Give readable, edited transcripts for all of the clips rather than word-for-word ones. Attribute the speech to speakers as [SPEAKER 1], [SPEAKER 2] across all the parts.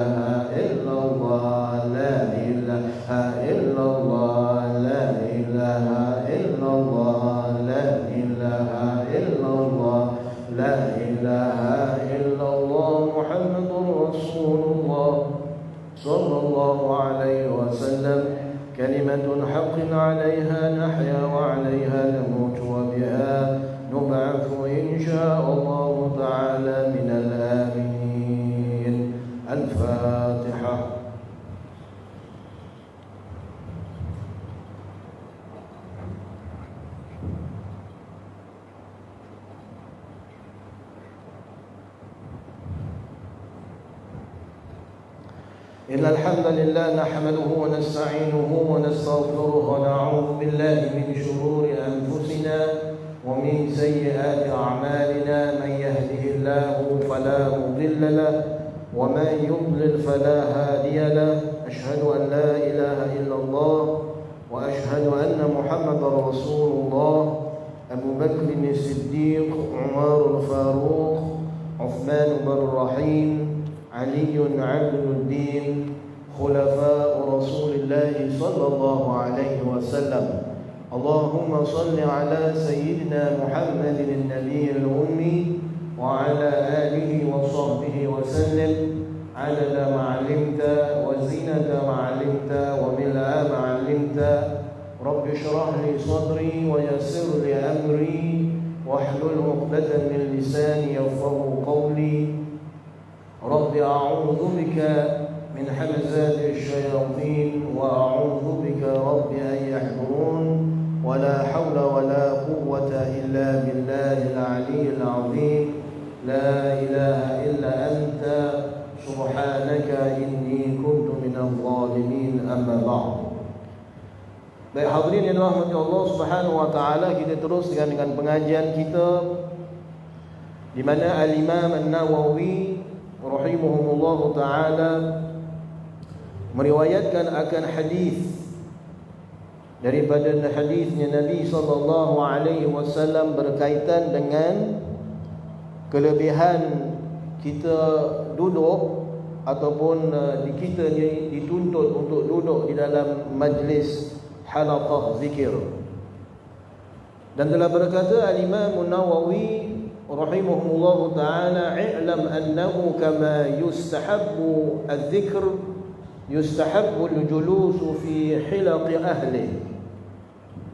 [SPEAKER 1] ilaha illallah, la ilaha illallah, la ilaha illallah, la ilaha illallah, la ilaha illallah, Muhammadur Rasulullah sallallahu alaihi wasallam. كلمة حق عليها نحيا وعليها نموت وبها نبعث إن شاء الله تعالى من الآمنين. الفاتحة. إن الحمد لله نحمده ونستعينه ونستغفره ونعوذ بالله من شرور أنفسنا ومن سيئات أعمالنا. من يهده الله فلا مضل له ومن يضلل فلا هادي له. أشهد أن لا إله إلا الله وأشهد أن محمدا رسول الله. أبو بكر الصديق، عمر الفاروق، عثمان بن الرحيم، علي عبد الدين، خلفاء رسول الله صلى الله عليه وسلم. اللهم صل على سيدنا محمد النبي الأمي وعلى آله وصحبه وسلم عدد ما علمت وزينة ما علمت وملء ما علمت. رب اشرح لي صدري ويسر لي أمري واحلل عقدة من لساني يفقهوا قولي. رب أعوذ بك من همزات الشياطين وأعوذ بك رب أن يحضرون. ولا حول ولا قوة إلا بالله العلي العظيم. لا إله إلا أنت سبحانك إني كنت من الظالمين. أما بعد. Baik hadirin yang dirahmati Allah Subhanahu wa taala, kita terus dengan pengajian kita di mana Al-Imam An-Nawawi rahimahumullah ta'ala meriwayatkan akan hadis daripada hadisnya Nabi sallallahu alaihi wasallam berkaitan dengan kelebihan kita duduk ataupun kita dituntut untuk duduk di dalam majlis halaqah zikir. Dan telah berkata Al-Imam An-Nawawi rahimahullah ta'ala, i'lam annahu kama yustahabbu al-dhikr yustahabbu al-julusu fi hilaq ahlihi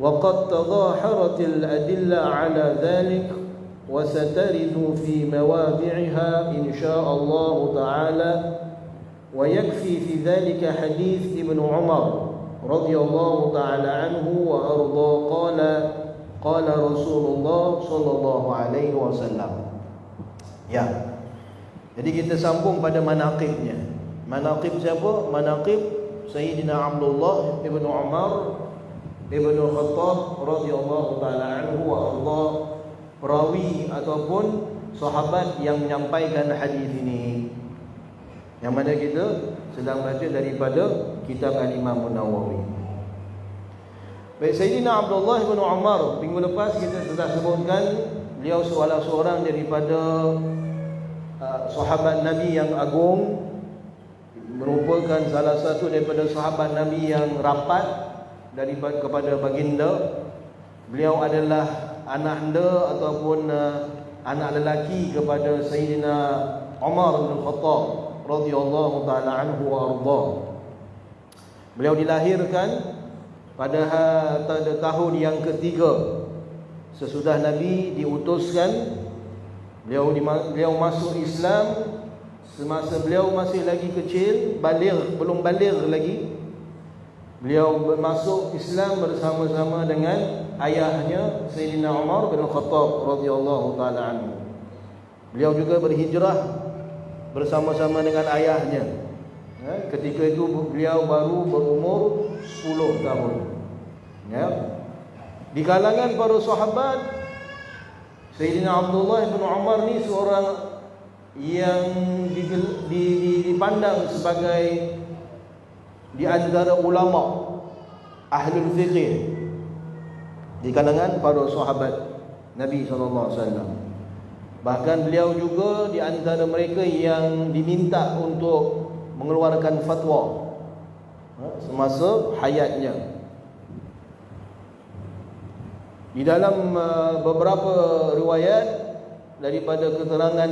[SPEAKER 1] wa qad tadhaharat al-adilla ala dhalik wa sataridu fi mawadi'iha insha'Allah ta'ala. Wa yakfi fi dhalika hadith Ibn Umar radhiyallahu ta'ala anhu wa arda qala qala Rasulullah sallallahu alaihi wasallam. Ya. Jadi kita sambung pada manaqibnya. Manaqib siapa? Manaqib Sayyidina Abdullah ibn Umar ibn Khattab radhiyallahu taala anhu wa Allah, perawi ataupun sahabat yang menyampaikan hadis ini. Yang mana kita sedang baca daripada kitab Al-Imam An-Nawawi. Baik, Sayyidina Abdullah bin Umar, minggu lepas kita sudah sebutkan beliau salah seorang daripada sahabat Nabi yang agung, merupakan salah satu daripada sahabat Nabi yang rapat daripada kepada baginda. Beliau adalah anak anda ataupun anak lelaki kepada Sayyidina Umar bin Khattab radhiyallahu taala anhu wa arda. Beliau dilahirkan pada tahun yang ketiga sesudah Nabi diutuskan. Beliau masuk Islam semasa beliau masih lagi kecil, belum baligh lagi. Beliau masuk Islam bersama-sama dengan ayahnya Sayyidina Umar bin Khattab radhiyallahu taala anhu. Beliau juga berhijrah bersama-sama dengan ayahnya. Ketika itu beliau baru berumur 10 tahun. Ya. Di kalangan para sahabat, Sayyidina Abdullah bin Umar ni seorang yang dipandang sebagai di antara ulama ahlul fiqh di kalangan para sahabat Nabi sallallahu alaihi wasallam. Bahkan beliau juga di antara mereka yang diminta untuk mengeluarkan fatwa semasa hayatnya. Di dalam beberapa riwayat daripada keterangan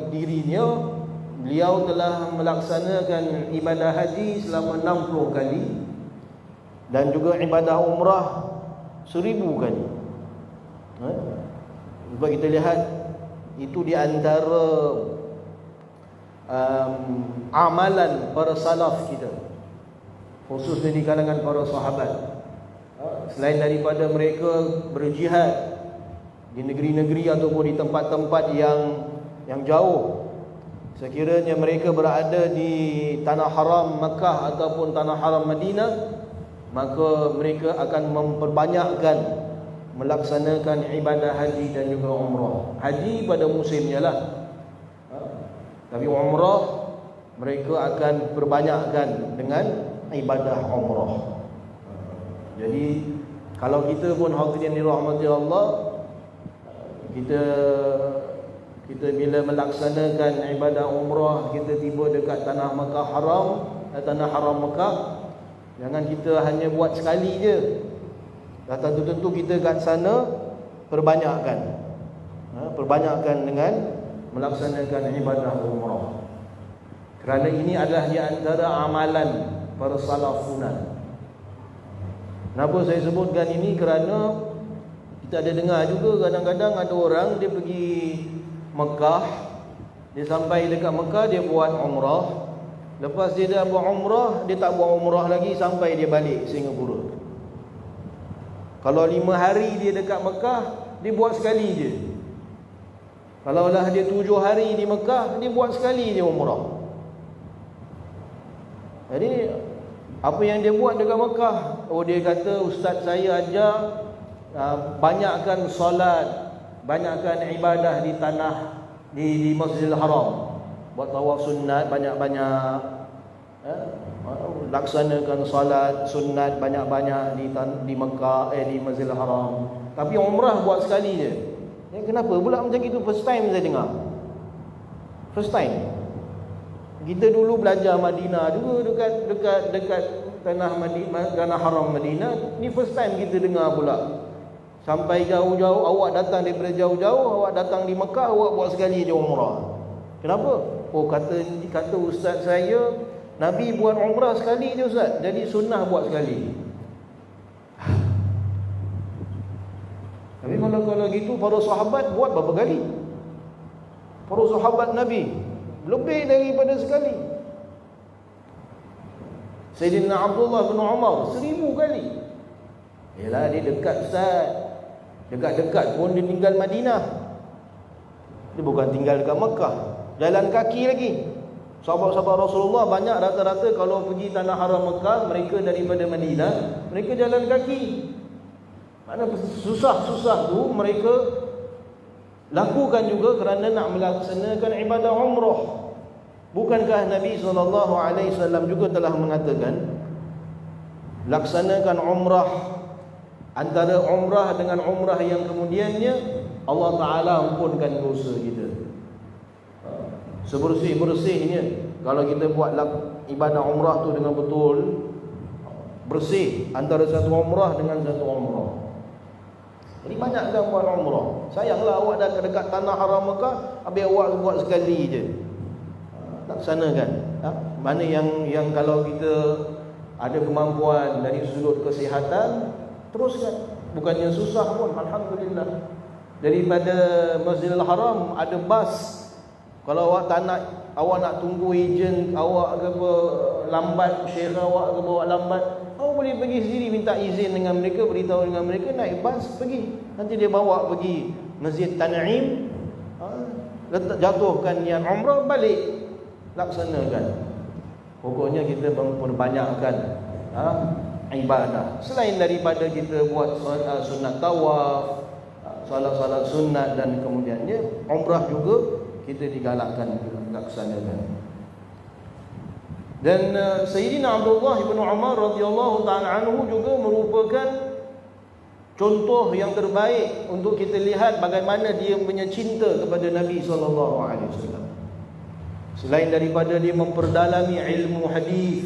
[SPEAKER 1] dirinya, beliau telah melaksanakan ibadah haji selama 60 kali dan juga ibadah umrah 1000 kali. Cuba kita lihat, itu di antara amalan para salaf kita, khususnya di kalangan para sahabat. Selain daripada mereka berjihad di negeri-negeri ataupun di tempat-tempat yang jauh, sekiranya mereka berada di tanah haram Makkah ataupun tanah haram Madinah, maka mereka akan memperbanyakkan melaksanakan ibadah haji dan juga umrah. Haji pada musimnya lah, tapi umrah mereka akan perbanyakkan dengan ibadah umrah. Jadi kalau kita pun hadirin dirahmati Allah, kita bila melaksanakan ibadah umrah, kita tiba dekat tanah Makkah haram, tanah haram Makkah, jangan kita hanya buat sekali je. Dah tentu kita kat sana perbanyakkan dengan melaksanakan ibadah umrah. Kerana ini adalah di antara amalan para salaf sunat. Kenapa saya sebutkan ini? Kerana kita ada dengar juga kadang-kadang ada orang dia pergi Mekah, dia sampai dekat Mekah, dia buat umrah. Lepas dia dah buat umrah, dia tak buat umrah lagi sampai dia balik Singapura. Kalau 5 hari dia dekat Mekah, dia buat sekali je. Kalau lah dia 7 hari di Mekah, dia buat sekali je umrah. Jadi apa yang dia buat dekat Mekah? Oh, dia kata, ustaz saya ajar banyakkan solat, banyakkan ibadah di tanah, di Masjidil Haram. Buat tawaf sunat banyak-banyak, laksanakan solat sunat banyak-banyak di Mekah, di Masjidil Haram. Tapi umrah buat sekali je. Kenapa pula macam itu? First time saya dengar. First time. Kita dulu belajar Madinah juga, dekat tanah haram Madinah. Ni first time kita dengar pula. Sampai jauh-jauh, awak datang daripada jauh-jauh, awak datang di Mekah, awak buat sekali je umrah. Kenapa? Oh, kata ustaz saya, Nabi buat umrah sekali je ustaz, jadi sunnah buat sekali. Tapi kalau gitu, para sahabat buat berapa kali? Para sahabat Nabi lebih daripada sekali. Sayyidina Abdullah bin Umar 1000 kali. Yalah, dia dekat ustaz, dekat-dekat pun dia tinggal Madinah. Dia bukan tinggal dekat Mekah, jalan kaki lagi. Sahabat-sahabat Rasulullah banyak rata-rata kalau pergi tanah haram Mekah, mereka daripada Madinah, mereka jalan kaki. Mana susah-susah tu mereka lakukan juga kerana nak melaksanakan ibadah umrah. Bukankah Nabi SAW juga telah mengatakan, laksanakan umrah, antara umrah dengan umrah yang kemudiannya Allah Ta'ala ampunkan dosa kita. Sebersih-bersihnya, kalau kita buat ibadah umrah tu dengan betul, bersih antara satu umrah dengan satu umrah. Jadi banyakkan buat umrah. Sayanglah awak dah dekat tanah haram Mekah, habis awak buat sekali je. Laksanakan. Mana yang kalau kita ada kemampuan dari sudut kesihatan, teruskan. Bukannya susah pun, alhamdulillah. Daripada Masjidil Haram ada bas. Kalau awak tak nak, awak nak tunggu ejen awak ke apa, lambat, syekh awak ke bawa lambat, awak boleh pergi sendiri, minta izin dengan mereka, beritahu dengan mereka, naik bas pergi. Nanti dia bawa pergi Masjid Tan'im, jatuhkan niat umrah, balik laksanakan. Pokoknya kita memperbanyakkan ibadah. Selain daripada kita buat sunat tawaf, salat-salat sunat dan kemudiannya, umrah juga kita digalakkan laksanakan. Dan Sayyidina Abdullah bin Umar radhiyallahu ta'ala anhu juga merupakan contoh yang terbaik untuk kita lihat bagaimana dia punya cinta kepada Nabi SAW.
[SPEAKER 2] Selain daripada dia memperdalami ilmu hadis,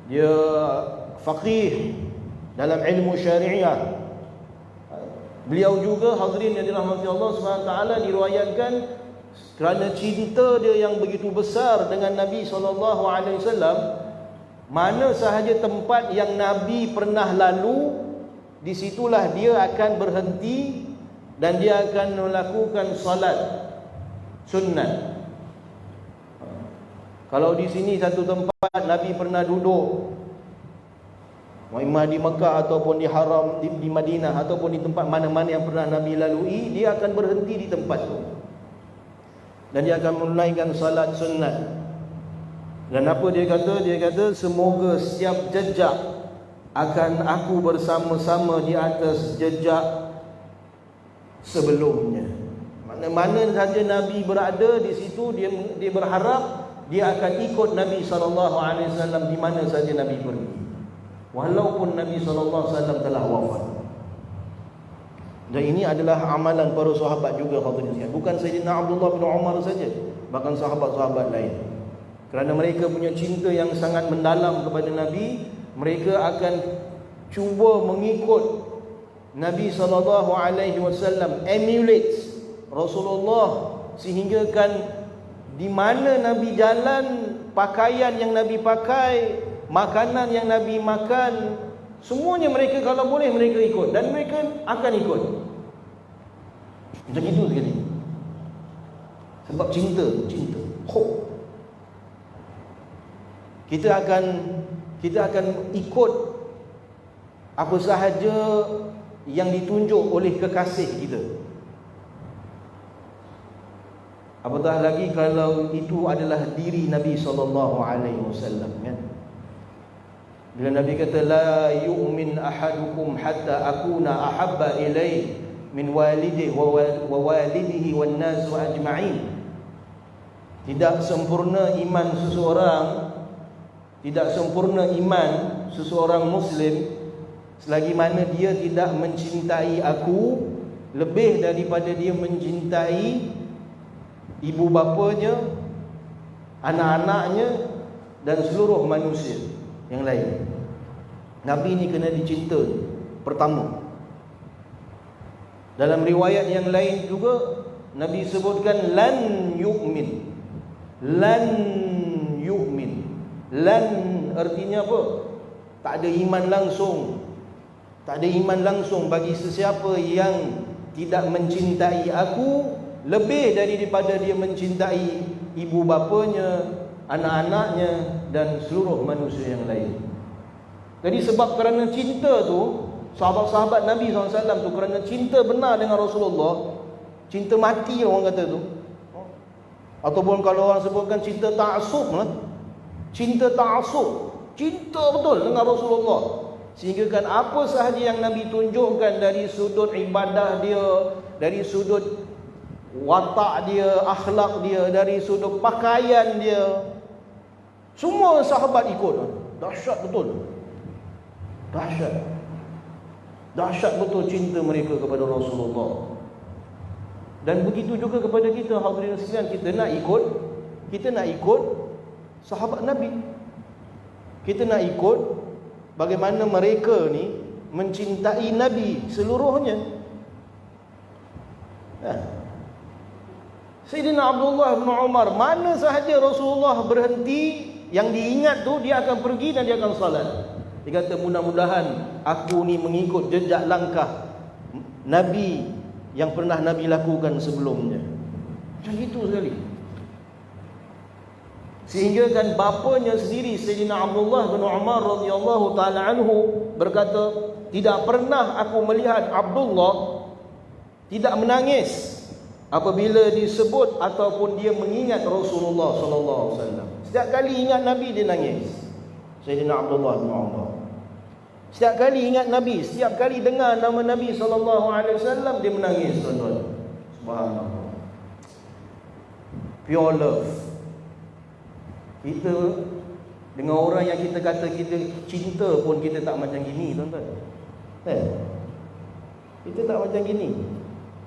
[SPEAKER 2] dia faqih dalam ilmu syariah. Beliau juga, hadirin yang dirahmati Allah SWT, diriwayatkan kerana cinta dia yang begitu besar dengan Nabi SAW, mana sahaja tempat yang Nabi pernah lalu, di situlah dia akan berhenti dan dia akan melakukan salat sunnat. Kalau di sini satu tempat Nabi pernah duduk, imam di Mekah ataupun di Haram di Madinah ataupun di tempat mana-mana yang pernah Nabi lalui, dia akan berhenti di tempat itu dan dia akan menunaikan salat sunnat. Dan apa dia kata? Dia kata, semoga setiap jejak akan aku bersama-sama di atas jejak sebelumnya. Mana-mana saja Nabi berada di situ, dia berharap dia akan ikut Nabi SAW di mana saja Nabi pergi, walaupun Nabi SAW telah wafat. Dan ini adalah amalan para sahabat juga, hadirin. Bukan Sayyidina Abdullah bin Umar saja, bahkan sahabat-sahabat lain. Kerana mereka punya cinta yang sangat mendalam kepada Nabi, mereka akan cuba mengikut Nabi SAW, emulate Rasulullah, sehingga kan di mana Nabi jalan, pakaian yang Nabi pakai, makanan yang Nabi makan, semuanya mereka kalau boleh mereka ikut, dan mereka akan ikut. Macam itu sekali. Sebab cinta. Hope. Kita akan ikut apa sahaja yang ditunjuk oleh kekasih kita. Apatah lagi kalau itu adalah diri Nabi SAW, kan? Bila Nabi kata, la yu'min ahadukum hatta akuna ahabba ilaih min walidihi wa walidihi wan nas ajma'in. Tidak sempurna iman seseorang Muslim selagi mana dia tidak mencintai aku lebih daripada dia mencintai ibu bapanya, anak-anaknya dan seluruh manusia yang lain. Nabi ni kena dicinta pertama. Dalam riwayat yang lain juga Nabi sebutkan lan yu'min. Lan artinya apa? Tak ada iman langsung bagi sesiapa yang tidak mencintai aku lebih daripada dia mencintai ibu bapanya, anak-anaknya dan seluruh manusia yang lain. Jadi sebab kerana cinta tu, sahabat-sahabat Nabi SAW tu kerana cinta benar dengan Rasulullah, cinta mati orang kata tu, ataupun kalau orang sebutkan cinta ta'assub lah, cinta betul dengan Rasulullah, sehingga kan apa sahaja yang Nabi tunjukkan dari sudut ibadah dia, dari sudut watak dia, akhlak dia, dari sudut pakaian dia, semua sahabat ikut. Dahsyat betul. Dahsyat betul cinta mereka kepada Rasulullah. Dan begitu juga kepada kita, hadirin sekalian, kita nak ikut sahabat Nabi. Kita nak ikut bagaimana mereka ni mencintai Nabi seluruhnya. Sayyidina Abdullah bin Umar, mana sahaja Rasulullah berhenti, yang diingat tu dia akan pergi dan dia akan salat. Dia kata, mudah-mudahan aku ni mengikut jejak langkah Nabi yang pernah Nabi lakukan sebelumnya. Macam itu sekali. Sehingga kan bapanya sendiri, Sayyidina Abdullah bin Umar radhiyallahu taala anhu berkata, tidak pernah aku melihat Abdullah tidak menangis apabila disebut ataupun dia mengingat Rasulullah sallallahu alaihi wasallam. Setiap kali ingat Nabi dia nangis. Sayyidina Abdullah bin Umar. Setiap kali ingat Nabi, setiap kali dengar nama Nabi sallallahu alaihi wasallam dia menangis, tuan-tuan. Subhanallah. Pure love. Kita dengan orang yang kita kata kita cinta pun kita tak macam gini, tuan-tuan. Kita tak macam gini.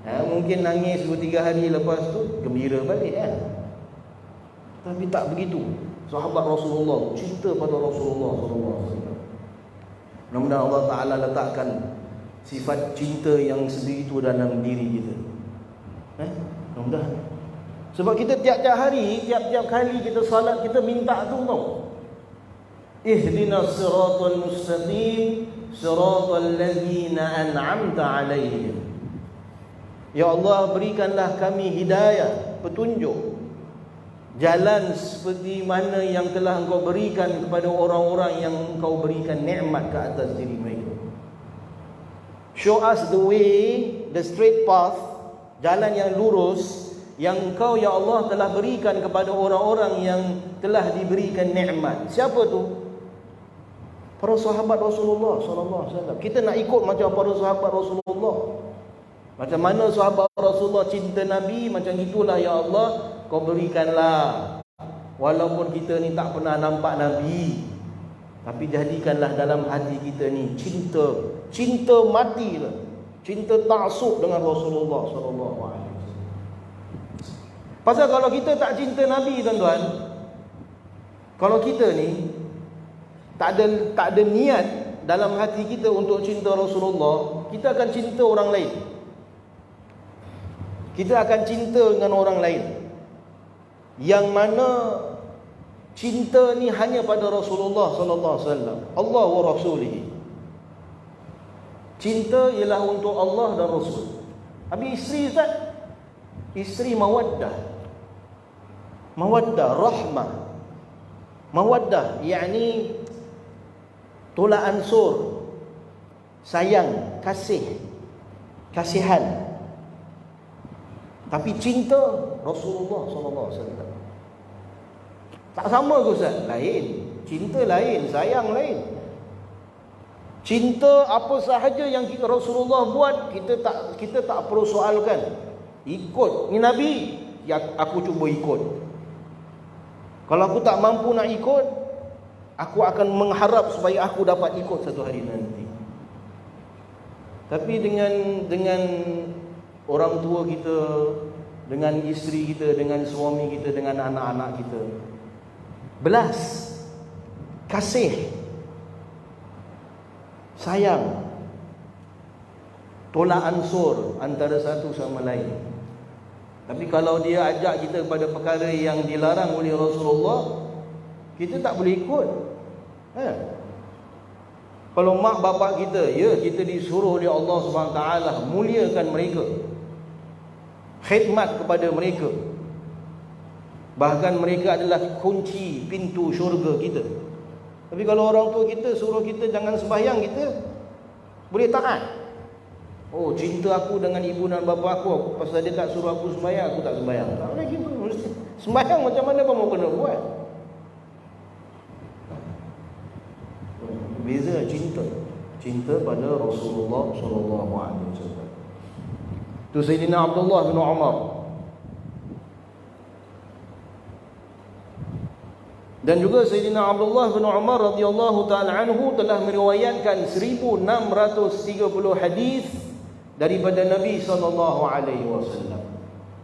[SPEAKER 2] Mungkin nangis 2-3 hari lepas tu gembira balik, Tapi tak begitu. Sahabat Rasulullah cinta pada Rasulullah SAW. Mudah-mudahan Allah Ta'ala letakkan sifat cinta yang sebegitu dalam diri kita. Mudah-mudahan. Sebab kita tiap-tiap hari, tiap-tiap kali kita salat, kita minta tu tau. Ihdinas siratal mustaqim, siratal ladzina an'amta alaihim. Ya Allah, berikanlah kami hidayah, petunjuk, jalan seperti mana yang telah Engkau berikan kepada orang-orang yang Engkau berikan nikmat ke atas diri mereka. Show us the way, the straight path, jalan yang lurus yang Engkau ya Allah telah berikan kepada orang-orang yang telah diberikan nikmat. Siapa tu? Para sahabat Rasulullah sallallahu alaihi wasallam. Kita nak ikut macam para sahabat Rasulullah. Macam mana sahabat Rasulullah cinta Nabi, macam itulah ya Allah Kau berikanlah. Walaupun kita ni tak pernah nampak Nabi, tapi jadikanlah dalam hati kita ni cinta matilah, cinta taksub dengan Rasulullah sallallahu alaihi wasallam. Pasal kalau kita tak cinta Nabi tuan-tuan, kalau kita ni tak ada niat dalam hati kita untuk cinta Rasulullah, kita akan cinta orang lain. Kita akan cinta dengan orang lain, yang mana cinta ni hanya pada Rasulullah sallallahu alaihi wasallam. Allah wa rasulih. Cinta ialah untuk Allah dan Rasul. Habis isteri Ustaz, isteri mawaddah. Mawaddah, rahmah. Mawaddah yakni tolak ansur, sayang, kasihan. Tapi cinta Rasulullah sallallahu alaihi wasallam tak sama ke Ustaz? Lain. Cinta lain, sayang lain. Cinta apa sahaja yang Rasulullah buat, kita tak perlu soalkan. Ikut ni Nabi, ya aku cuba ikut. Kalau aku tak mampu nak ikut, aku akan mengharap supaya aku dapat ikut satu hari nanti. Tapi dengan orang tua kita, dengan isteri kita, dengan suami kita, dengan anak-anak kita, belas, kasih, sayang, tolak ansur antara satu sama lain. Tapi kalau dia ajak kita kepada perkara yang dilarang oleh Rasulullah, kita tak boleh ikut. Kalau mak bapak kita, ya kita disuruh oleh Allah SWT muliakan mereka, khidmat kepada mereka. Bahkan mereka adalah kunci pintu syurga kita. Tapi kalau orang tua kita suruh kita jangan sembahyang, kita boleh taat. Oh, cinta aku dengan ibu dan bapa aku, pasal dia tak suruh aku sembahyang, aku tak sembahyang. Tak boleh gitu. Sembahyang macam mana pun mau kena buat. Beza cinta pada Rasulullah sallallahu alaihi wasallam. Tu Sayyidina Abdullah bin Umar. Dan juga Sayyidina Abdullah bin Umar radhiyallahu taala anhu telah meriwayatkan 1630 hadis daripada Nabi sallallahu alaihi wasallam.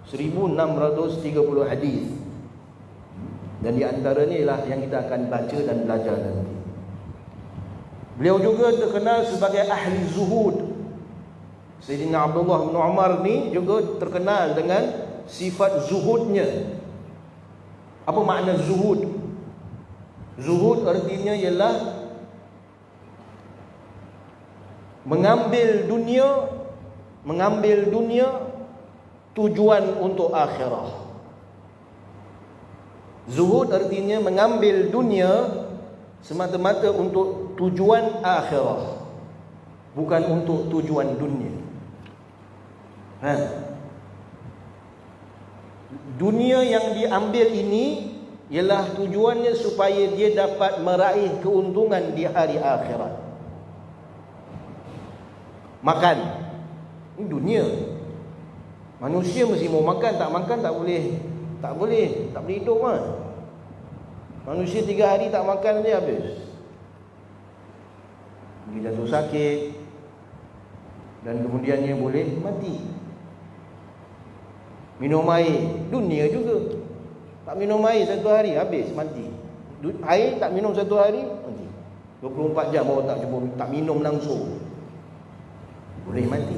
[SPEAKER 2] 1630 hadis. Dan di antaranya ialah yang kita akan baca dan belajar nanti. Beliau juga terkenal sebagai ahli zuhud. Sayyidina Abdullah bin Umar ni juga terkenal dengan sifat zuhudnya. Apa makna zuhud? Zuhud artinya ialah mengambil dunia tujuan untuk akhirah. Zuhud artinya mengambil dunia semata-mata untuk tujuan akhirah, bukan untuk tujuan dunia. Dunia yang diambil ini ialah tujuannya supaya dia dapat meraih keuntungan di hari akhirat. Makan, ini dunia. Manusia mesti mau makan, tak makan tak boleh hidup kan. Manusia 3 hari tak makan dia habis. Dia jatuh sakit dan kemudiannya boleh mati. Minum air, dunia juga. Tak minum air satu hari, habis, mati. Air tak minum satu hari, mati. 24 jam baru tak minum langsung, boleh mati.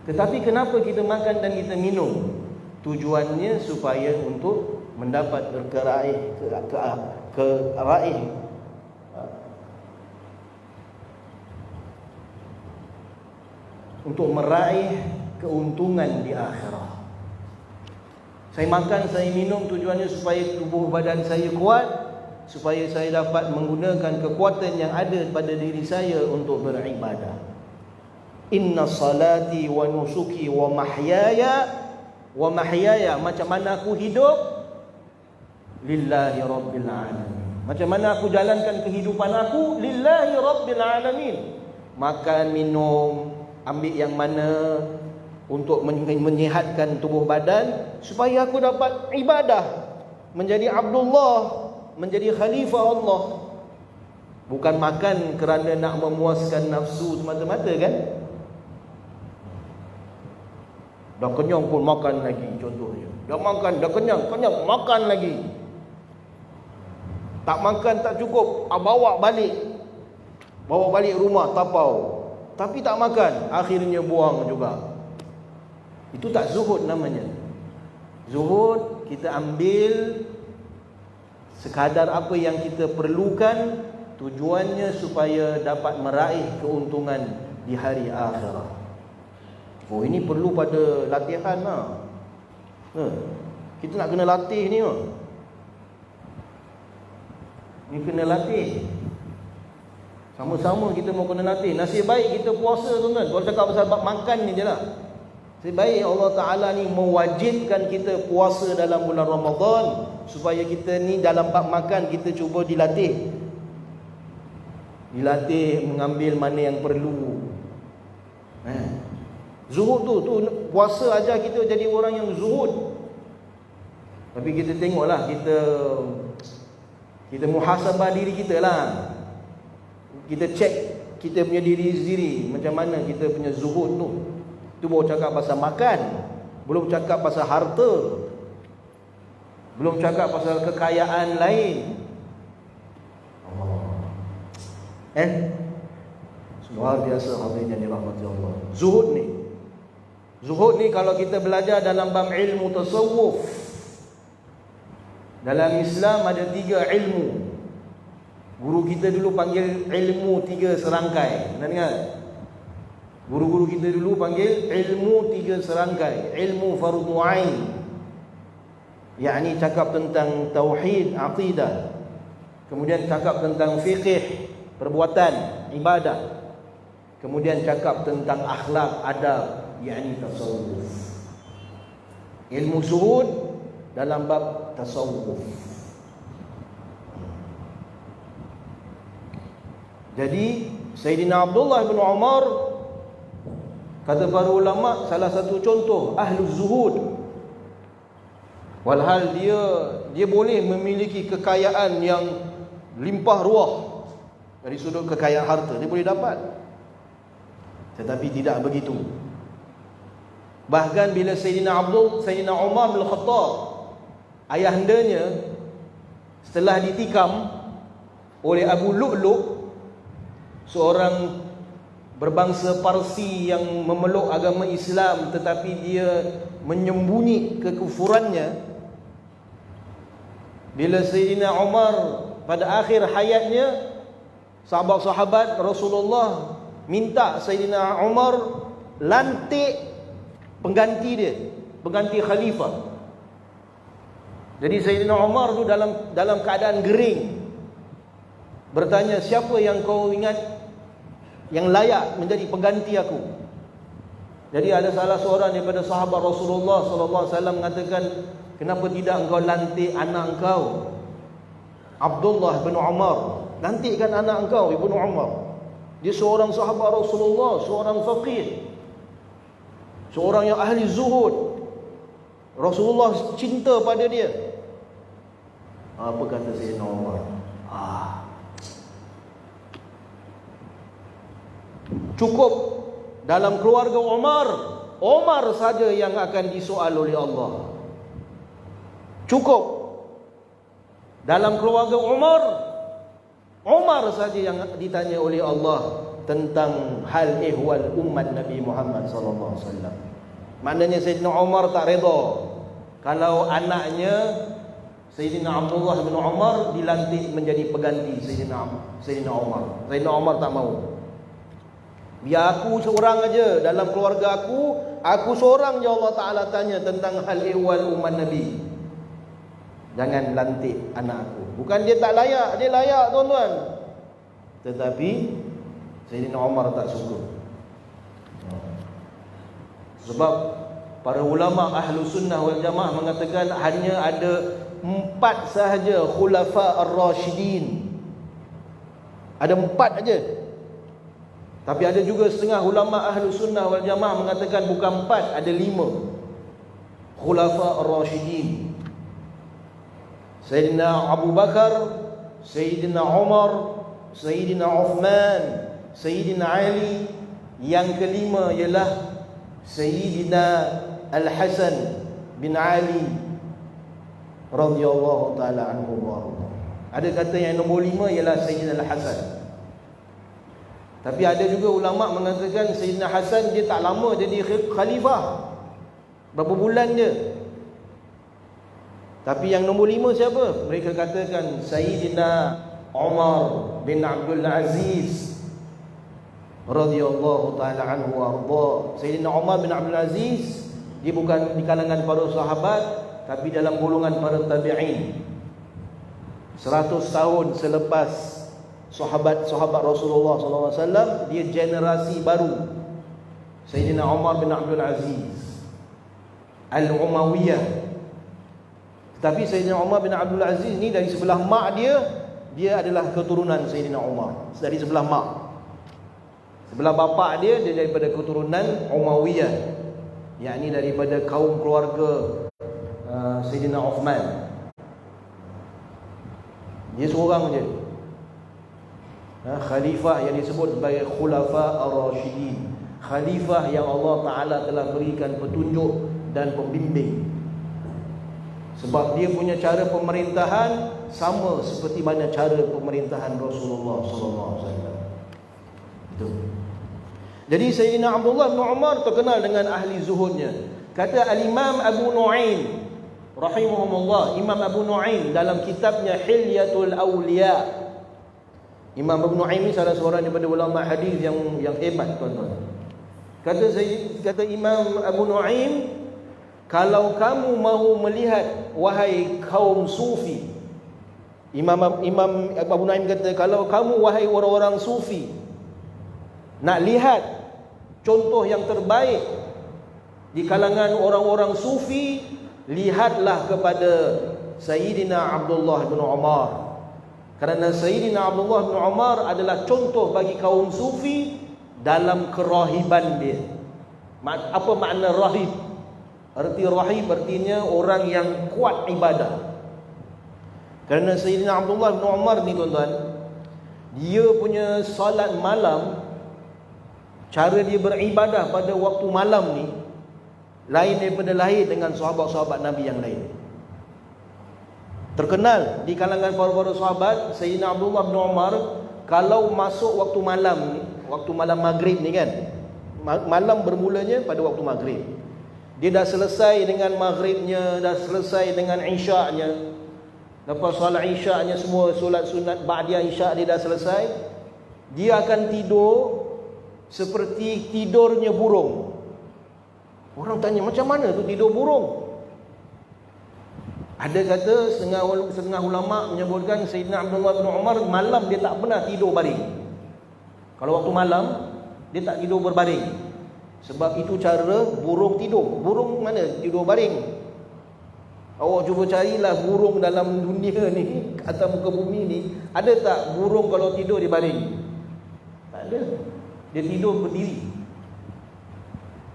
[SPEAKER 2] Tetapi kenapa kita makan dan kita minum? Tujuannya supaya untuk mendapat untuk meraih keuntungan di akhirat. Saya makan, saya minum tujuannya supaya tubuh badan saya kuat, supaya saya dapat menggunakan kekuatan yang ada pada diri saya untuk beribadah. Inna salati wa nusuki wa mahyaya macam mana aku hidup, lillahi rabbil alamin. Macam mana aku jalankan kehidupan aku, lillahi rabbil alamin. Makan, minum, ambil yang mana untuk menyihatkan tubuh badan, supaya aku dapat ibadah, menjadi Abdullah, menjadi khalifah Allah. Bukan makan kerana nak memuaskan nafsu semata-mata kan. Dah kenyang pun makan lagi, contohnya. Dah makan, dah kenyang, makan lagi. Tak makan tak cukup, bawa balik rumah tapau, tapi tak makan, akhirnya buang juga. Itu tak zuhud namanya. Zuhud, kita ambil sekadar apa yang kita perlukan, tujuannya supaya dapat meraih keuntungan di hari akhirat. Oh, ini perlu pada latihan lah. Kita nak kena latih ni. Ni kena latih. Sama-sama kita mau kena latih. Nasib baik kita puasa, tuan-tuan. Kalau cakap pasal bab makan ni je lah. Nasib baik Allah Ta'ala ni mewajibkan kita puasa dalam bulan Ramadan, supaya kita ni dalam bab makan kita cuba dilatih. Dilatih mengambil mana yang perlu. Zuhud tu puasa ajar kita jadi orang yang zuhud. Tapi kita tengoklah, kita muhasabah diri kita lah. Kita cek kita punya diri sendiri, macam mana kita punya zuhud tu. Tu baru cakap pasal makan, belum cakap pasal harta, belum cakap pasal kekayaan lain. Luar biasa hadirin yang dirahmati Allah. Zuhud ni kalau kita belajar dalam bab ilmu tasawuf, dalam Islam ada 3 ilmu. Guru kita dulu panggil ilmu 3 serangkai. Pernah dengar? Guru-guru kita dulu panggil ilmu 3 serangkai. Ilmu fardhu ain, yakni cakap tentang tauhid, aqidah. Kemudian cakap tentang fiqh, perbuatan, ibadah. Kemudian cakap tentang akhlak, adab, yakni tasawuf. Ilmu zuhud dalam bab tasawuf. Jadi Sayyidina Abdullah bin Umar, kata para ulama, salah satu contoh ahlul zuhud. Walhal dia boleh memiliki kekayaan yang limpah ruah dari sudut kekayaan harta, dia boleh dapat. Tetapi tidak begitu. Bahkan bila Sayyidina Umar bin Khattab, ayahandanya, setelah ditikam oleh Abu Lu'lu', seorang berbangsa Parsi yang memeluk agama Islam tetapi dia menyembunyi kekufurannya, bila Sayyidina Umar pada akhir hayatnya, sahabat-sahabat Rasulullah minta Sayyidina Umar lantik pengganti dia, pengganti khalifah. Jadi Sayyidina Umar tu dalam keadaan gering, bertanya, siapa yang kau ingat yang layak menjadi pengganti aku? Jadi ada salah seorang daripada sahabat Rasulullah sallallahu alaihi wasallam mengatakan, kenapa tidak engkau lantik anak engkau Abdullah bin Umar? Lantikkan anak engkau Ibnu Umar. Dia seorang sahabat Rasulullah, seorang faqih, seorang yang ahli zuhud. Rasulullah cinta pada dia. Apa kata Sayyidina Umar? Cukup dalam keluarga Umar saja yang akan disoal oleh Allah. Cukup. Dalam keluarga Umar saja yang ditanya oleh Allah tentang hal ihwal umat Nabi Muhammad sallallahu alaihi wasallam. Maknanya Sayyidina Umar tak redha kalau anaknya Sayyidina Abdullah bin Umar dilantik menjadi pengganti Sayyidina Umar. Sayyidina Umar tak mau. Biar aku seorang aja dalam keluarga aku seorang je Allah Ta'ala tanya tentang hal ihwal umat Nabi. Jangan lantik anak aku. Bukan dia tak layak, dia layak tuan-tuan. Tetapi Sayyidina Umar tak suka. Sebab para ulama ahlu sunnah wal jamaah mengatakan hanya ada 4 sahaja khulafa ar-rasyidin. Ada 4 aja. Tapi ada juga setengah ulama ahlu sunnah wal jamaah mengatakan bukan 4, ada 5 khulafa ar-rasyidin. Sayyidina Abu Bakar, Sayyidina Umar, Sayyidina Uthman, Sayyidina Ali. Yang kelima ialah Sayyidina Al-Hasan bin Ali radhiyallahu ta'ala anhu wa arda. Ada kata yang nombor 5 ialah Sayyidina Al-Hasan. Tapi ada juga ulama mengatakan Sayyidina Hasan dia tak lama jadi khalifah, berapa bulan je. Tapi yang nombor 5 siapa? Mereka katakan Sayyidina Umar bin Abdul Aziz radhiyallahu ta'ala anhu wa arda. Sayyidina Umar bin Abdul Aziz dia bukan di kalangan para sahabat, tapi dalam golongan para tabi'in. 100 tahun selepas sahabat-sahabat Rasulullah SAW, dia generasi baru. Sayyidina Umar bin Abdul Aziz Al-Umayyah. Tapi Sayyidina Umar bin Abdul Aziz ni dari sebelah mak dia adalah keturunan Sayyidina Umar. Dari sebelah mak. Sebelah bapa dia daripada keturunan Umayyah, yakni daripada kaum keluarga Sayyidina Uthman. Dia seorang je khalifah yang disebut sebagai khulafa ar-rasyidin. Khalifah yang Allah Ta'ala telah berikan petunjuk dan pembimbing. Sebab dia punya cara pemerintahan sama seperti mana cara pemerintahan Rasulullah SAW. Itu. Jadi Sayyidina Abdullah bin Umar terkenal dengan ahli zuhudnya. Kata Al-Imam Abu Nu'aim rahimahumullah, Imam Abu Nu'aim dalam kitabnya Hilyatul Awliya. Imam Abu Nu'aim ni salah seorang daripada ulama hadis yang hebat tuan-tuan. Kata Imam Abu Nu'aim, kalau kamu mahu melihat wahai kaum sufi, Imam Abu Nu'aim kata, kalau kamu wahai orang-orang sufi nak lihat contoh yang terbaik di kalangan orang-orang sufi, lihatlah kepada Sayyidina Abdullah bin Umar. Kerana Sayyidina Abdullah bin Umar adalah contoh bagi kaum sufi dalam kerahiban dia. Apa makna rahib? Arti rahib artinya orang yang kuat ibadah. Kerana Sayyidina Abdullah bin Umar ni tuan-tuan, dia punya salat malam, cara dia beribadah pada waktu malam ni lain daripada lain dengan sahabat-sahabat Nabi yang lain. Terkenal di kalangan para sahabat, Sayyidina Abdullah bin Umar kalau masuk waktu malam ni, waktu malam maghrib ni kan, malam bermulanya pada waktu maghrib. Dia dah selesai dengan maghribnya, dah selesai dengan isyaknya. Lepas solat isyaknya semua, solat sunat ba'diyah isyak dia dah selesai, dia akan tidur seperti tidurnya burung. Orang tanya, macam mana tu tidur burung? Ada kata setengah ulama menyebutkan Sayyidina Abdullah bin Umar malam dia tak pernah tidur baring. Kalau waktu malam dia tak tidur berbaring. Sebab itu cara burung tidur. Burung mana tidur baring? Awak cuba carilah burung dalam dunia ni, atas muka bumi ni, ada tak burung kalau tidur dia baring? Tak ada. Dia tidur berdiri.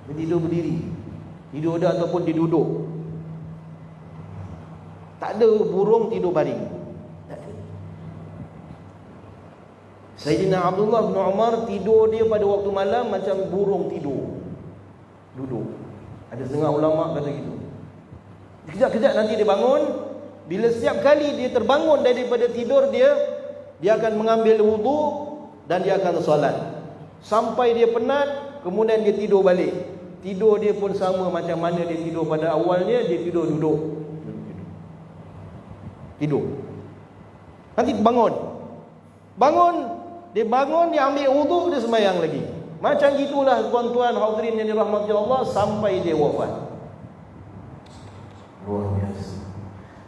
[SPEAKER 2] Dia tidur berdiri. Tidur dia ataupun dia duduk. Tak ada burung tidur baring. Tak ada. Sayyidina Abdullah bin Umar tidur dia pada waktu malam macam burung tidur, duduk. Ada setengah ulama kata gitu. Kejap-kejap nanti dia bangun, bila setiap kali dia terbangun daripada tidur dia akan mengambil wudu dan dia akan solat. Sampai dia penat, kemudian dia tidur balik. Tidur dia pun sama macam mana dia tidur pada awalnya, dia tidur duduk. Tidur. Nanti bangun. Dia bangun, dia ambil wudu, dia sembahyang lagi. Macam gitulah tuan-tuan hadirin yang dirahmati Allah sampai dia wafat. Luar biasa.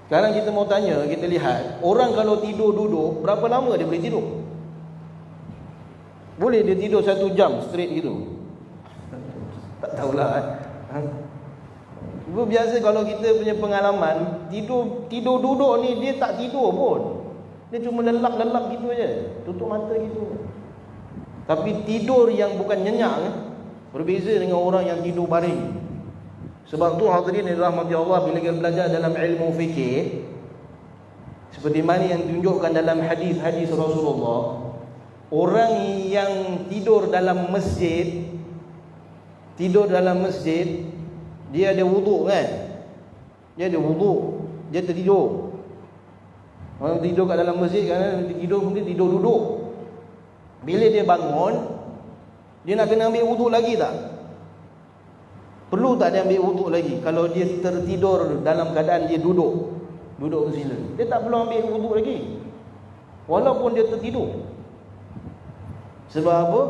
[SPEAKER 2] Sekarang kita mau tanya, kita lihat, orang kalau tidur duduk, berapa lama dia boleh tidur? Boleh dia tidur 1 jam straight gitu? Tak tahulah. Itu biasa kalau kita punya pengalaman, tidur duduk ni dia tak tidur pun. Dia cuma lelap-lelap gitu aja, tutup mata gitu. Tapi tidur yang bukan nyenyak berbeza dengan orang yang tidur baring. Sebab tu hadirin yang dirahmati Allah, bila kita belajar dalam ilmu fikih, seperti mana yang ditunjukkan dalam hadis-hadis Rasulullah, orang yang tidur dalam masjid, dia ada wuduk kan? Dia ada wuduk, dia tertidur. Orang tidur kat dalam masjid kan, dia tidur duduk. Bila dia bangun, dia nak kena ambil wuduk lagi tak? Perlu tak dia ambil wuduk lagi kalau dia tertidur dalam keadaan dia duduk bersila? Dia tak perlu ambil wuduk lagi walaupun dia tertidur. Sebab apa?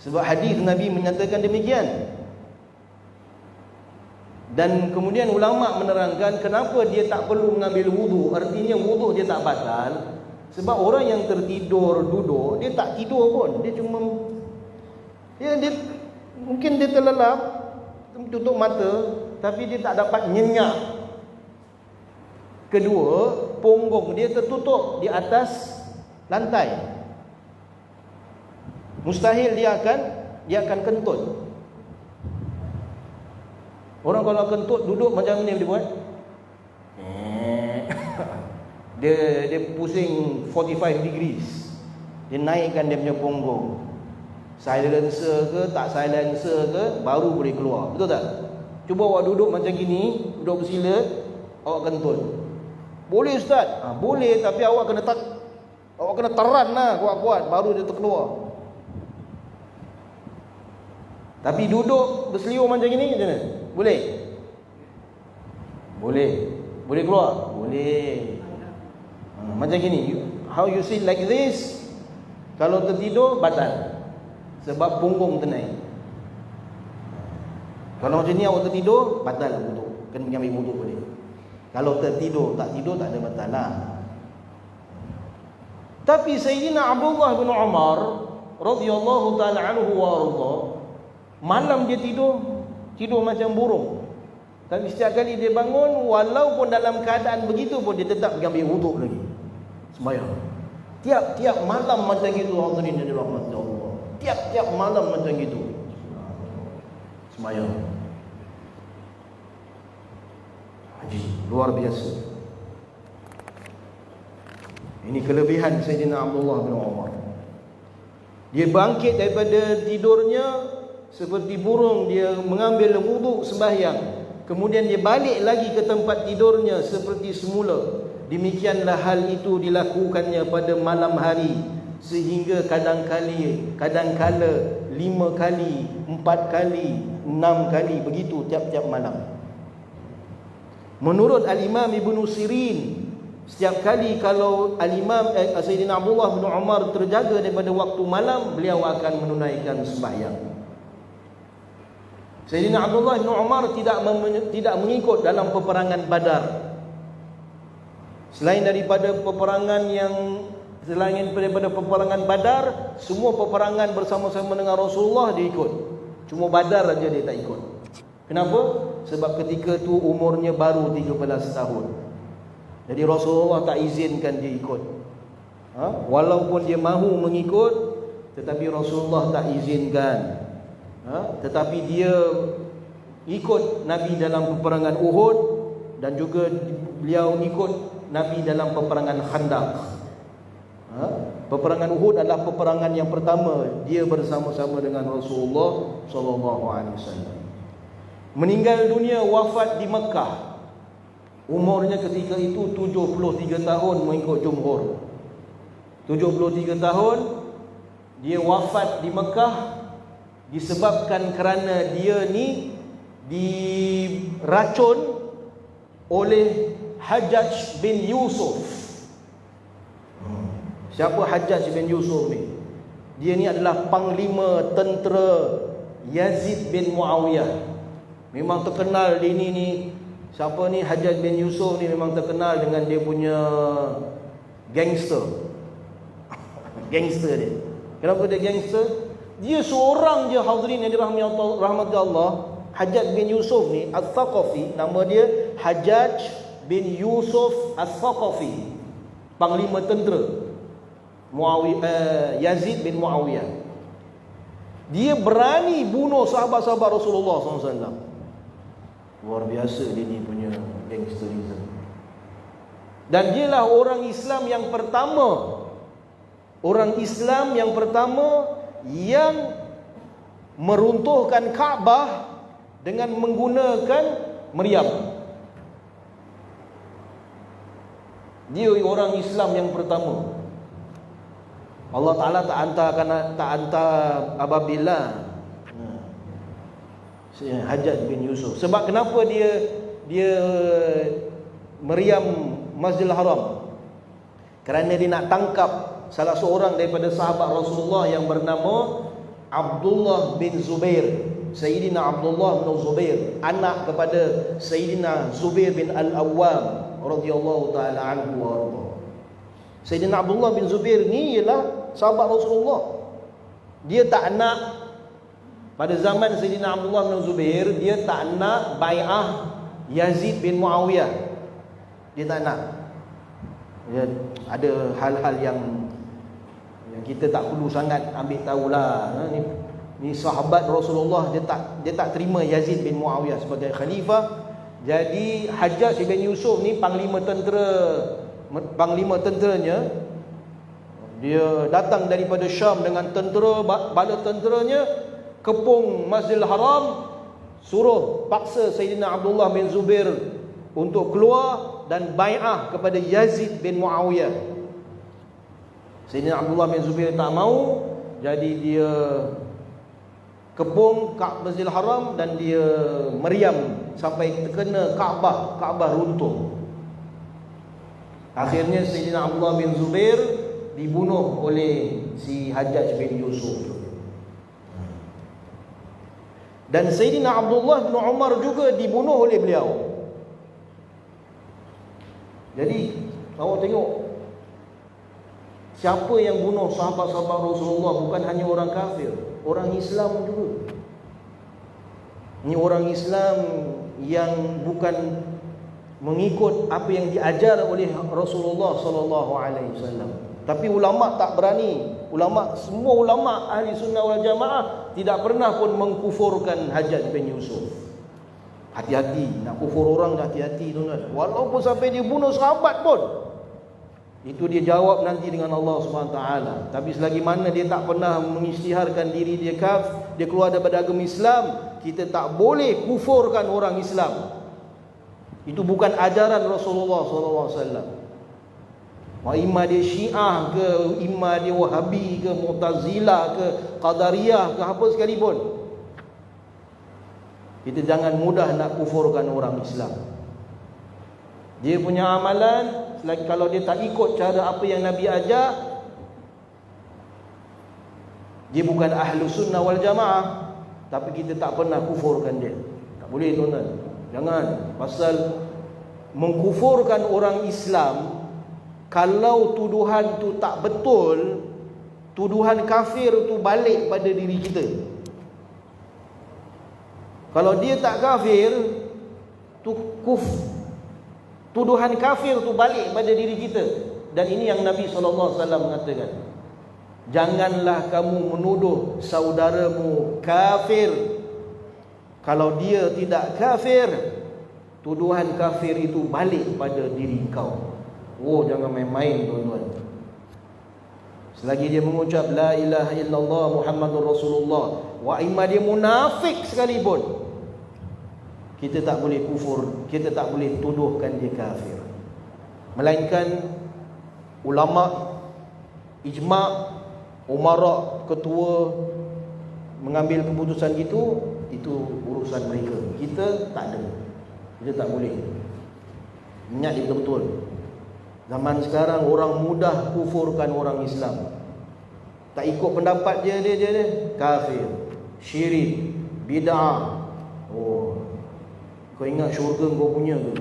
[SPEAKER 2] Sebab hadis Nabi menyatakan demikian. Dan kemudian ulama menerangkan kenapa dia tak perlu mengambil wuduk. Artinya wuduk dia tak batal. Sebab orang yang tertidur duduk, dia tak tidur pun. Dia cuma dia mungkin dia terlelap, tutup mata, tapi dia tak dapat nyenyak. Kedua, punggung dia tertutup di atas lantai. Mustahil dia akan kentut. Orang kalau kentut duduk macam ni dia buat. Dia pusing 45 degrees. Dia naikkan dia punya punggung. Silencer ke tak silencer ke, baru boleh keluar. Betul tak? Cuba awak duduk macam gini, duduk bersila, awak kentut. Boleh Ustaz? Boleh, tapi awak kena teran lah kuat-kuat, baru dia terkeluar. Tapi duduk berseliur macam gini, macam mana? Boleh? Boleh keluar? Boleh. Macam gini, how you sit like this, kalau tertidur batal. Sebab punggung ternaik. Kalau macam ni awak tertidur, batal wuduk. Kena ambil wuduk balik. Kalau tertidur, tak ada batal lah. Tapi Sayyidina Abdullah bin Umar radhiyallahu ta'ala anhu wa arda, malam dia tidur macam burung. Tapi setiap kali dia bangun, walaupun dalam keadaan begitu pun, dia tetap ambil wuduk lagi, sembahyang. Tiap malam macam gitu, hadirin yang dirahmati Allah. Tiap malam macam gitu, sembahyang. Haji, luar biasa. Ini kelebihan Sayyidina Abdullah bin Umar. Dia bangkit daripada tidurnya seperti burung, dia mengambil wuduk sembahyang. Kemudian dia balik lagi ke tempat tidurnya seperti semula. Demikianlah hal itu dilakukannya pada malam hari, sehingga kadang-kala 5 kali, 4 kali, 6 kali, begitu tiap-tiap malam. Menurut Al-Imam Ibn Sirin, setiap kali kalau Al-Imam Sayyidina Abdullah bin Umar terjaga daripada waktu malam, beliau akan menunaikan sembahyang. Sayyidina Abdullah bin Umar tidak mengikut dalam peperangan Badar. Selain daripada peperangan Badar, semua peperangan bersama-sama dengan Rasulullah dia ikut. Cuma Badar aja dia tak ikut. Kenapa? Sebab ketika tu umurnya baru 13 tahun. Jadi Rasulullah tak izinkan dia ikut. Walaupun dia mahu mengikut, tetapi Rasulullah tak izinkan. Tetapi dia ikut Nabi dalam peperangan Uhud, dan juga beliau ikut Nabi dalam peperangan Khandaq. Peperangan Uhud adalah peperangan yang pertama dia bersama-sama dengan Rasulullah sallallahu alaihi wasallam. Meninggal dunia, wafat di Mekah Umurnya ketika itu 73 tahun mengikut jumhur. 73 tahun. Dia wafat di Mekah disebabkan kerana dia ni diracun oleh Hajjaj bin Yusuf. Siapa Hajjaj bin Yusuf ni? Dia ni adalah panglima tentera Yazid bin Muawiyah. Memang terkenal dia ni. Siapa ni Hajjaj bin Yusuf ni memang terkenal dengan dia punya gangster. Gangster dia. Kenapa dia gangster? Dia seorang je hadirin yang dirahmati Allah. Hajjaj bin Yusuf ni Al-Thaqafi, nama dia Hajjaj bin Yusuf Al-Thaqafi, panglima tentera Yazid bin Muawiyah. Dia berani bunuh sahabat-sahabat Rasulullah SAW. Luar biasa dia ni punya gangsterism. Dan dialah orang Islam yang pertama, yang meruntuhkan Kaabah dengan menggunakan meriam. Dia orang Islam yang pertama. Allah Ta'ala tak hantar Ababillah Hajjaj bin Yusuf. Sebab kenapa dia meriam Masjidil Haram? Kerana dia nak tangkap salah seorang daripada sahabat Rasulullah yang bernama Abdullah bin Zubair. Sayyidina Abdullah bin Zubair, anak kepada Sayyidina Zubair bin Al-Awwam radhiyallahu taala anhu wa arda. Sayyidina Abdullah bin Zubair ni ialah sahabat Rasulullah. Dia tak nak, pada zaman Sayyidina Abdullah bin Zubair, dia tak nak bai'ah Yazid bin Muawiyah. Dia tak nak. Dia ada hal-hal yang kita tak perlu sangat ambil tahulah. Ni sahabat Rasulullah, dia tak terima Yazid bin Muawiyah sebagai khalifah. Jadi Hajjaj bin Yusuf ni panglima tenteranya, dia datang daripada Syam dengan bala tenteranya, kepung Masjidil Haram, suruh paksa Sayyidina Abdullah bin Zubair untuk keluar dan bai'ah kepada Yazid bin Muawiyah. Sayyidina Abdullah bin Zubair tak mau, jadi dia kepung Masjidil Haram dan dia meriam sampai terkena Kaabah runtuh. Akhirnya Sayyidina Abdullah bin Zubair dibunuh oleh si Hajjaj bin Yusuf. Dan Sayyidina Abdullah bin Umar juga dibunuh oleh beliau. Jadi awak tengok, siapa yang bunuh sahabat-sahabat Rasulullah bukan hanya orang kafir, orang Islam juga. Ini orang Islam yang bukan mengikut apa yang diajar oleh Rasulullah sallallahu alaihi wasallam. Tapi ulama tak berani. Semua ulama ahli sunnah wal jamaah tidak pernah pun mengkufurkan Hajjaj bin Yusuf. Hati-hati, nak kufur orang hati-hati tuan-tuan. Walaupun sampai dia bunuh sahabat pun, itu dia jawab nanti dengan Allah Subhanahu taala. Tapi selagi mana dia tak pernah mengisytiharkan diri dia dia keluar daripada agama Islam, kita tak boleh kufurkan orang Islam. Itu bukan ajaran Rasulullah SAW. Imma dia Syiah ke, imma dia Wahabi ke, Mu'tazilah ke, Qadariyah ke, apa sekalipun, kita jangan mudah nak kufurkan orang Islam. Dia punya amalan, selagi kalau dia tak ikut cara apa yang Nabi ajar, dia bukan ahlu sunnah wal jamaah. Tapi kita tak pernah kufurkan dia. Tak boleh tuan-tuan. Jangan. Pasal mengkufurkan orang Islam, kalau tuduhan tu tak betul, tuduhan kafir tu balik pada diri kita. Kalau dia tak kafir, tuduhan kafir tu balik pada diri kita. Dan ini yang Nabi SAW mengatakan, janganlah kamu menuduh saudaramu kafir kalau dia tidak kafir. Tuduhan kafir itu balik pada diri kau. Oh, jangan main-main tuan-tuan. Selagi dia mengucap la ilaha illallah Muhammadur Rasulullah, wa imma dia munafik sekalipun, kita tak boleh kufur, kita tak boleh tuduhkan dia kafir. Melainkan ulama ijma', umara, ketua mengambil keputusan gitu, itu urusan mereka. Kita tak ada. Kita tak boleh. Ingat dia betul-betul. Zaman sekarang orang mudah kufurkan orang Islam. Tak ikut pendapat dia kafir, syirik, bid'ah. Oh, kau ingat syurga kau punya ke?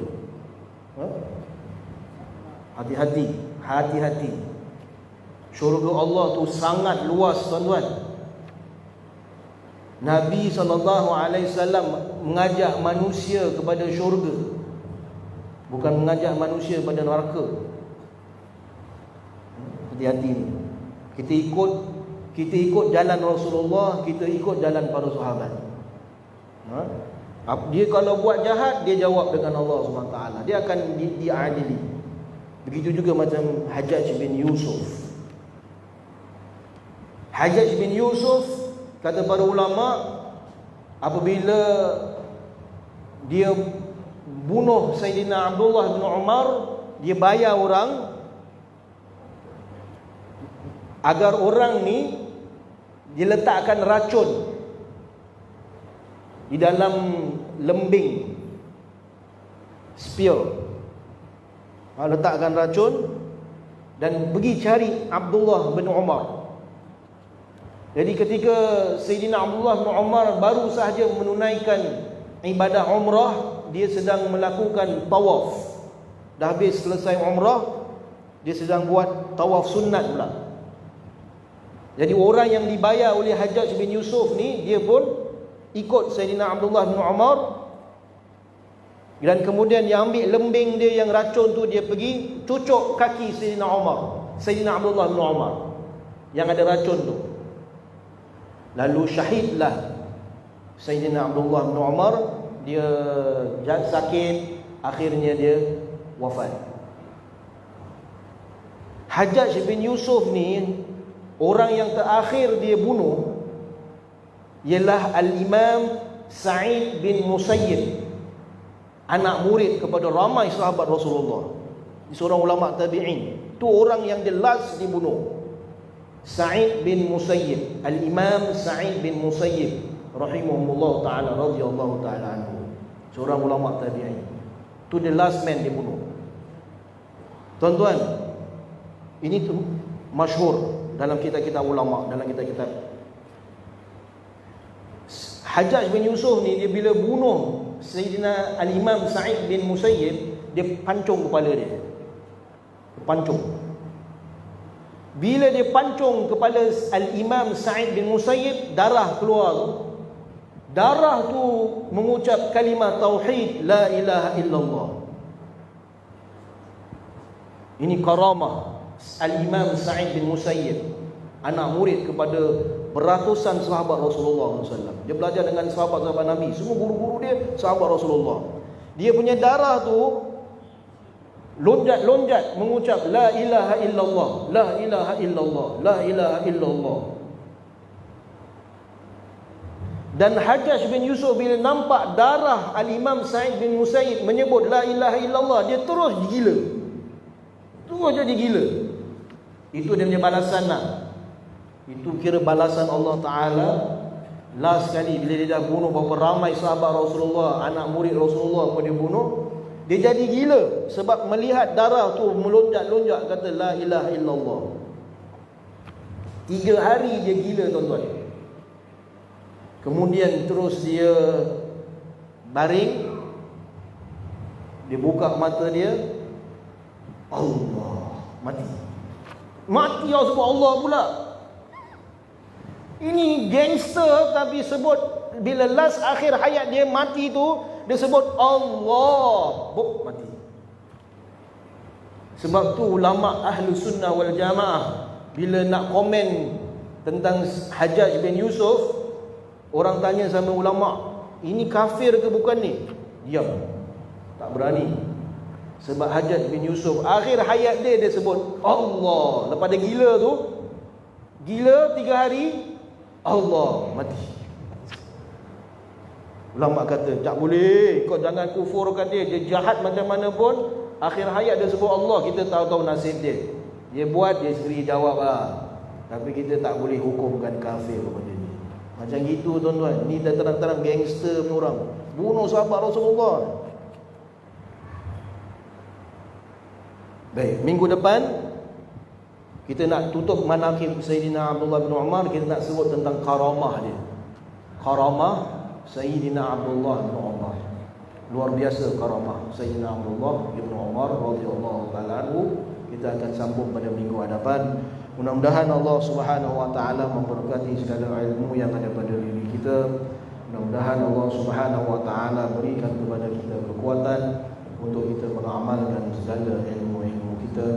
[SPEAKER 2] Hati-hati. Syurga Allah tu sangat luas, tuan-tuan. Nabi SAW mengajak manusia kepada syurga, bukan mengajak manusia kepada neraka. Hati-hati ni. Kita ikut jalan Rasulullah, kita ikut jalan para sahabat. Dia kalau buat jahat, dia jawab dengan Allah SWT. Dia akan diadili. Begitu juga macam Hajjaj bin Yusuf. Hajjaj bin Yusuf, kata para ulama, apabila dia bunuh Sayyidina Abdullah bin Umar, dia bayar orang agar orang ni dia letakkan racun di dalam lembing spear. Letakkan racun dan pergi cari Abdullah bin Umar. Jadi ketika Sayyidina Abdullah bin Umar baru sahaja menunaikan ibadah umrah, dia sedang melakukan tawaf. Dah habis selesai umrah, dia sedang buat tawaf sunat pula. Jadi orang yang dibayar oleh Hajjaj bin Yusuf ni, dia pun ikut Sayyidina Abdullah bin Umar. Dan kemudian dia ambil lembing dia yang racun tu, dia pergi cucuk kaki Sayyidina Abdullah bin Umar yang ada racun tu. Lalu syahidlah Sayyidina Abdullah bin Umar. Dia sakit, akhirnya dia wafat. Hajjaj bin Yusuf ni, orang yang terakhir dia bunuh ialah Al-Imam Sa'id bin Musayyib, anak murid kepada ramai sahabat Rasulullah, seorang ulama tabi'in. Tu orang yang the last dibunuh, Sa'id bin Musayyib. Al-Imam Sa'id bin Musayyib rahimahullah ta'ala, radhiyallahu ta'ala anhu, seorang ulama tabi'in. Tu the last man dibunuh. Tuan-tuan, ini tu masyhur dalam kitab-kitab ulama, dalam kitab-kitab. Hajjaj bin Yusuf ni, dia bila bunuh Sayyidina Al-Imam Sa'id bin Musayyib, dia pancung kepala dia. Pancung. Bila dia pancung kepala Al-Imam Sa'id bin Musayyib, darah keluar tu. Darah tu mengucap kalimah tauhid, la ilaha illallah. Ini karamah Al-Imam Sa'id bin Musayyib, anak murid kepada beratusan sahabat Rasulullah SAW. Dia belajar dengan sahabat-sahabat Nabi. Semua guru-guru dia sahabat Rasulullah. Dia punya darah tu lonjat-lonjat mengucap la ilaha illallah, la ilaha illallah, la ilaha illallah. Dan Hajjaj bin Yusuf bila nampak darah Al-Imam Sa'id bin Musayyib menyebut la ilaha illallah, dia terus gila. Terus jadi gila. Itu dia punya balasan lah. Itu kira balasan Allah Ta'ala. Last sekali bila dia dah bunuh berapa ramai sahabat Rasulullah, anak murid Rasulullah pun dia bunuh, dia jadi gila sebab melihat darah tu melonjak-lonjak, kata la ilaha illallah. 3 hari dia gila, tuan-tuan. Kemudian terus dia baring, dia buka mata dia, Allah, mati. Mati sebab Allah pula. Ini gangster tapi sebut, bila last akhir hayat dia mati tu, dia sebut Allah, mati. Sebab tu ulama ahlu sunnah wal jamaah bila nak komen tentang Hajjaj bin Yusuf, orang tanya sama ulama, ini kafir ke bukan ni? Diam, tak berani. Sebab Hajjaj bin Yusuf akhir hayat dia sebut Allah. Lepas dia gila tu, gila 3 hari, Allah, mati. Ulama kata tak boleh, kau jangan kufurkan dia. Dia jahat macam mana pun, akhir hayat dia sebut Allah, kita tahu-tahu nasib dia. Dia buat, dia sendiri jawab lah. Tapi kita tak boleh hukumkan kafir kepada dia. Macam gitu tuan-tuan. Ni dah terang-terang gangster punya orang, bunuh sahabat Rasulullah. Baik, minggu depan kita nak tutup manaqib Sayyidina Abdullah bin Umar. Kita nak sebut tentang karamah dia. Karamah Sayyidina Abdullah bin Umar. Luar biasa karamah Sayyidina Abdullah bin Umar radhiyallahu ta'ala anhu. Kita akan sambung pada minggu hadapan. Mudah-mudahan Allah Subhanahu wa taala memberkati segala ilmu yang ada pada diri kita. Mudah-mudahan Allah Subhanahu wa taala berikan kepada kita kekuatan untuk kita mengamalkan segala ilmu-ilmu kita.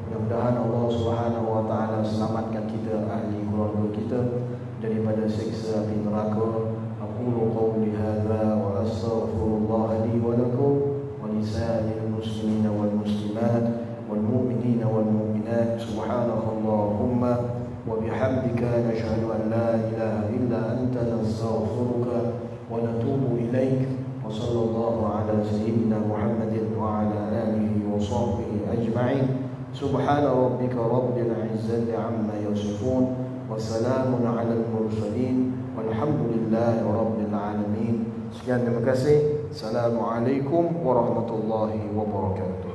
[SPEAKER 2] Mudah-mudahan Allah Subhanahu wa taala selamatkan kita, ahli keluarga kita daripada siksa api neraka. Aqulu qawli hadza wa astaghfirullah li wa lakum wa lisa'il muslimina wal muslimat wal mu'minina wal mu'minat. Subhanakallahumma wa bihamdika nashhadu an la ilaha illa anta nastaghfiruka wa natubu ilaik. Wa sallallahu ala sayyidina Muhammadin wa ala alihi wa sahbihi ajma'in. Subhana rabbika rabbil izzati amma yasifun wa salamun alal mursalin walhamdulillahi rabbil alamin. Sekian, terima kasih. Assalamualaikum warahmatullahi wabarakatuh.